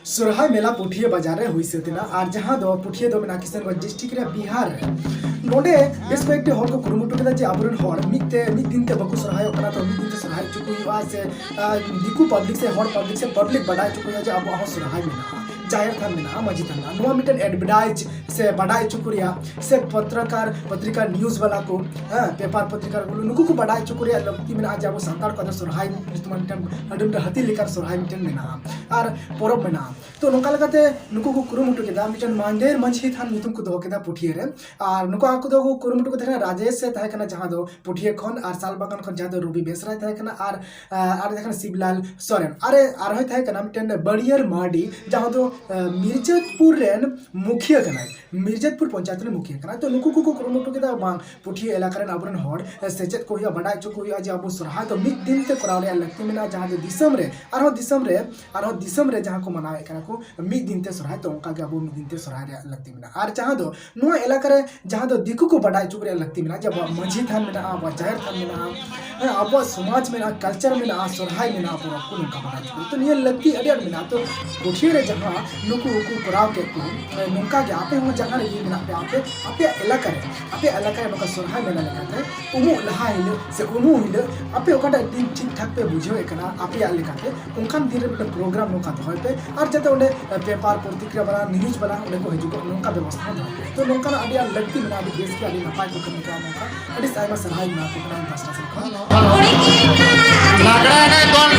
सोरहाय मेला पुठिया बाजार रे हुई सेतिना और जहां दो पुठिया दो मेना किशनगंज डिस्ट्रिक्ट रे बिहार रे नोडे बेस को एक हर को कुरुमुटु केदा जे आबरन हर मिद दिन ते बकु सोरहाय ओकना तो मिद दिन ते सोरहाय चुकु युवा से दिकु पब्लिक से हर पब्लिक से पब्लिक बडाय चुकु जे अब हो सोरहाय मेना जाहिर थान मेना मजी थान नोवा मिटन एडवर्टाइज से बडाय चुकुरिया से पत्रकार पत्रिका न्यूज़ वाला को पेपर पत्रिका बोलो नुकु को बडाय चुकुरिया लक्ति मेना जे अब संतार को सोरहाय मिटन अडम हती लेकर सोरहाय मिटन मेना और परब मेना तो नोका लगाते नुकु को कुरुमुटु केदा मिटन मांडेर मंझी थान नितुम को दो केदा पुठिया रे और नुकु आको दो कुरुमुटु को देखना राजेश से ताहे कना जहां दो पुठिया खन और सालबागान खन जहां दो रूबी बेसराय ताहे कना और देखना शिवलाल सोरेन अरे आर होय ताहे कना मिटन बड़ियर माडी जहां दो मिर्जापुर रेन मुखिया कना मिर्जापुर पंचायत रे मुखिया कना तो नुकु को कुरुमुटु केदा बांग पुठिया इलाका रे आबरन हर सेचेत को हुआ बडाय चुकु हुआ जे अब सोरहाय तो मिद दिन ते कराव रे लगती मेना जहां दो दिसम रे जहां को मनावे कना को मिद दिन ते सोरहाय तो उनका के अब मिद दिन ते सोरहाय रे लगती मेना और जहां दो नुआ इलाका रे जहां दो दिकु को बडाय चुकु रे लगती मेना जब मंझी थान मेना अब जाहिर थान मेना अब समाज मेना कल्चर मेना सोरहाय मेना अब को नुका बडाय चुकु तो निया लगती अडे मेना तो पुठिया रे जहां नुकु को कराव के को नुका के आपे हो जहां रे मेना पे आपे इलाका रे नुका सोरहाय मेना लेकाते उमु लहा हिलो से उमु हिलो आपे ओकाटा दिन ठीक ठाक पे बुझो एकना आपे लेकाते उनखान दिन रे प्रोग्राम नुका होय पे और जते ओंडे पेपर पत्रिका वाला न्यूज़ वाला ओंडे को हिजुको नुका व्यवस्था तो नुका अडी लगती मेना अडी देश के अडी नपाय को कमी का नुका अडी साइमा सरहाय ना को पास्ता से लागड़ा ने दोन